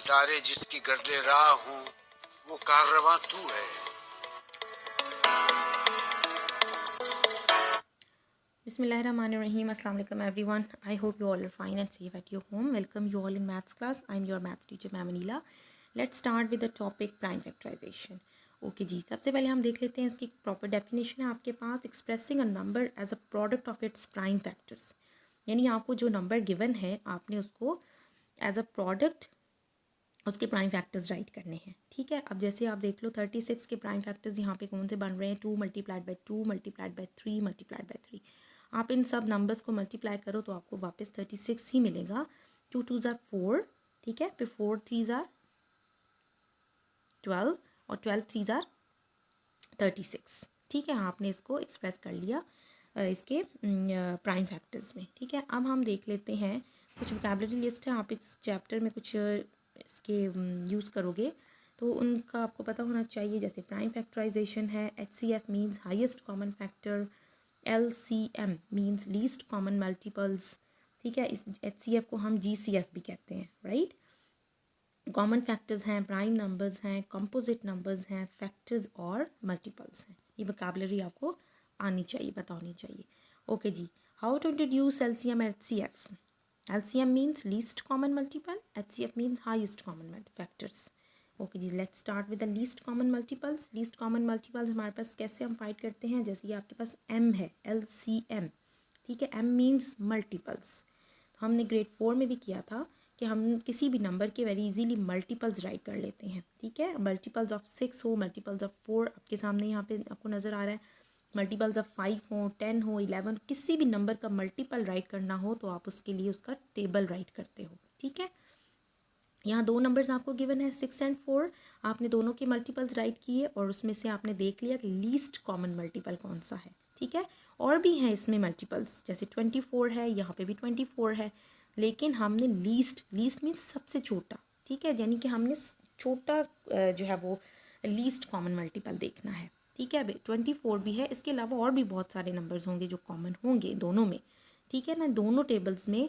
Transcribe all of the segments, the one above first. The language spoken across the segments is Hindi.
सितारे जिसकी गर्दे राह हूँ, वो कारवां तू है। Bismillahirrahmanirrahim. Assalamu alaikum everyone. I hope you all are fine and safe at your home. Welcome you all in maths class. I'm your maths teacher Mamanila. Let's start with the topic prime factorization. Okay जी, सबसे पहले हम देख लेते हैं इसकी प्रॉपर डेफिनेशन है आपके पास। Expressing a number as a product of its prime factors, यानी आपको जो नंबर गिवन है आपने उसको एज अ प्रोडक्ट उसके प्राइम फैक्टर्स राइट करने हैं। ठीक है, अब जैसे आप देख लो 36 के प्राइम फैक्टर्स यहाँ पे कौन से बन रहे हैं, 2 multiplied by 2 multiplied by 3 multiplied by 3। आप इन सब नंबर्स को मल्टीप्लाई करो तो आपको वापस 36 ही मिलेगा। 2 2 ज़ार 4, ठीक है, फिर 4 3 ज़ार 12 और 12 3 ज़ार 36। ठीक है, आपने इसको एक्सप्रेस कर लिया इसके प्राइम फैक्टर्स में। ठीक है, अब हम देख लेते हैं कुछ वोकैबुलरी लिस्ट है, आप इस चैप्टर में कुछ इसके यूज़ करोगे तो उनका आपको पता होना चाहिए। जैसे प्राइम फैक्टराइजेशन है, HCF means highest common factor, LCM means least common multiples. ठीक है, इस HCF को हम GCF भी कहते हैं, राइट। कॉमन फैक्टर्स हैं, प्राइम नंबर्स हैं, कंपोजिट नंबर्स हैं, फैक्टर्स और मल्टीपल्स हैं। ये वोकैबुलरी आपको आनी चाहिए, पता होनी चाहिए। ओके जी, how to introduce LCM and HCF। LCM means least common multiple, HCF means highest common factors. Okay जी, let's start with the least common multiples. Least common multiples हमारे पास कैसे हम फाइंड करते हैं, जैसे कि आपके पास M है, LCM। ठीक है, M मीन्स मल्टीपल्स। तो हमने ग्रेड 4 में भी किया था कि हम किसी भी नंबर के वेरी इजीली मल्टीपल्स राइट कर लेते हैं। ठीक है, मल्टीपल्स ऑफ 6 हो, मल्टीपल्स ऑफ 4 आपके सामने यहाँ पे आपको नज़र आ रहा है, मल्टीपल्स ऑफ 5 हो, 10 हो, 11, किसी भी नंबर का मल्टीपल राइट करना हो तो आप उसके लिए उसका टेबल राइट करते हो। ठीक है, यहाँ दो नंबर्स आपको गिवन है 6 एंड 4, आपने दोनों के मल्टीपल्स राइट किए और उसमें से आपने देख लिया कि लीस्ट कॉमन मल्टीपल कौन सा है। ठीक है, और भी हैं इसमें मल्टीपल्स, जैसे 24 है, यहाँ पे भी 24 है, लेकिन हमने लीस्ट मीन्स सबसे छोटा। ठीक है, यानी कि हमने छोटा जो है वो लीस्ट कॉमन मल्टीपल देखना है। ठीक है, 24 भी है, इसके अलावा और भी बहुत सारे नंबर्स होंगे जो कॉमन होंगे दोनों में। ठीक है ना, दोनों टेबल्स में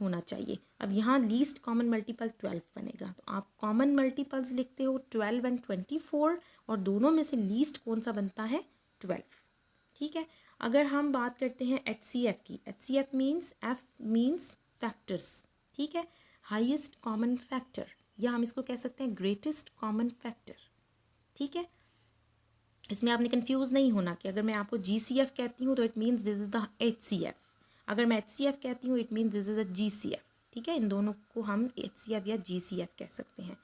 होना चाहिए। अब यहाँ लीस्ट कॉमन मल्टीपल 12 बनेगा, तो आप कॉमन मल्टीपल्स लिखते हो 12 एंड 24 और दोनों में से लीस्ट कौन सा बनता है, 12। ठीक है, अगर हम बात करते हैं HCF की, HCF means F means factors. ठीक है, हाईएस्ट कॉमन फैक्टर, या हम इसको कह सकते हैं ग्रेटेस्ट कॉमन फैक्टर। ठीक है, इसमें आपने कंफ्यूज नहीं होना कि अगर मैं आपको GCF कहती हूँ तो it means this is the HCF, अगर मैं HCF कहती हूँ it means this is a GCF। ठीक है, इन दोनों को हम HCF या GCF कह सकते हैं।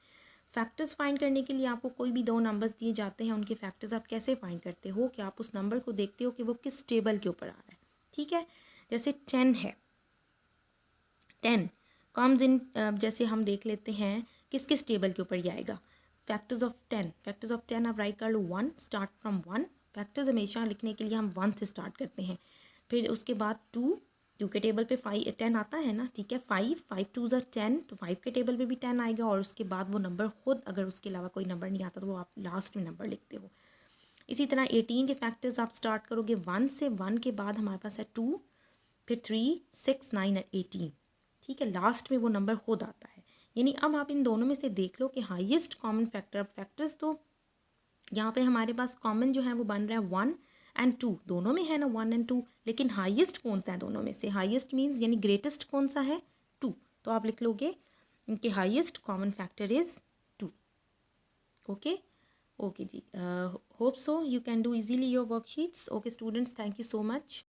फैक्टर्स फाइंड करने के लिए आपको कोई भी दो नंबर्स दिए जाते हैं, उनके फैक्टर्स आप कैसे फाइंड करते हो कि आप उस नंबर को देखते हो कि वो किस टेबल के ऊपर आ रहा है। ठीक है, जैसे 10 है, 10 कम्स इन, जैसे हम देख लेते हैं किस किस टेबल के ऊपर ये आएगा। फैक्टर्स ऑफ 10 आप राइट कर लो 1, स्टार्ट फ्रॉम 1। फैक्टर्स हमेशा लिखने के लिए हम 1 से स्टार्ट करते हैं, फिर उसके बाद 2 के टेबल पे 10 आता है ना। ठीक है, 5 2 ज़ा 10, तो 5 के टेबल पे भी 10 आएगा, और उसके बाद वो नंबर खुद, अगर उसके अलावा कोई नंबर नहीं आता तो वो आप लास्ट में नंबर लिखते हो। इसी तरह 18 के फैक्टर्स आप स्टार्ट करोगे 1 से, 1 के बाद हमारे पास है 2, फिर 3 6 9 और 18। ठीक है, लास्ट में वो नंबर खुद आता है। यानी अब आप इन दोनों में से देख लो कि हाईएस्ट कॉमन फैक्टर्स तो यहाँ पे हमारे पास कॉमन जो है वो बन रहा है 1 एंड 2, दोनों में है ना 1 एंड 2, लेकिन हाईएस्ट कौन सा है दोनों में से, हाईएस्ट मीन्स यानी ग्रेटेस्ट कौन सा है, 2। तो आप लिख लोगे कि highest common factor is 2। Okay okay जी, hope so you can do easily your worksheets. Okay students, thank you so much.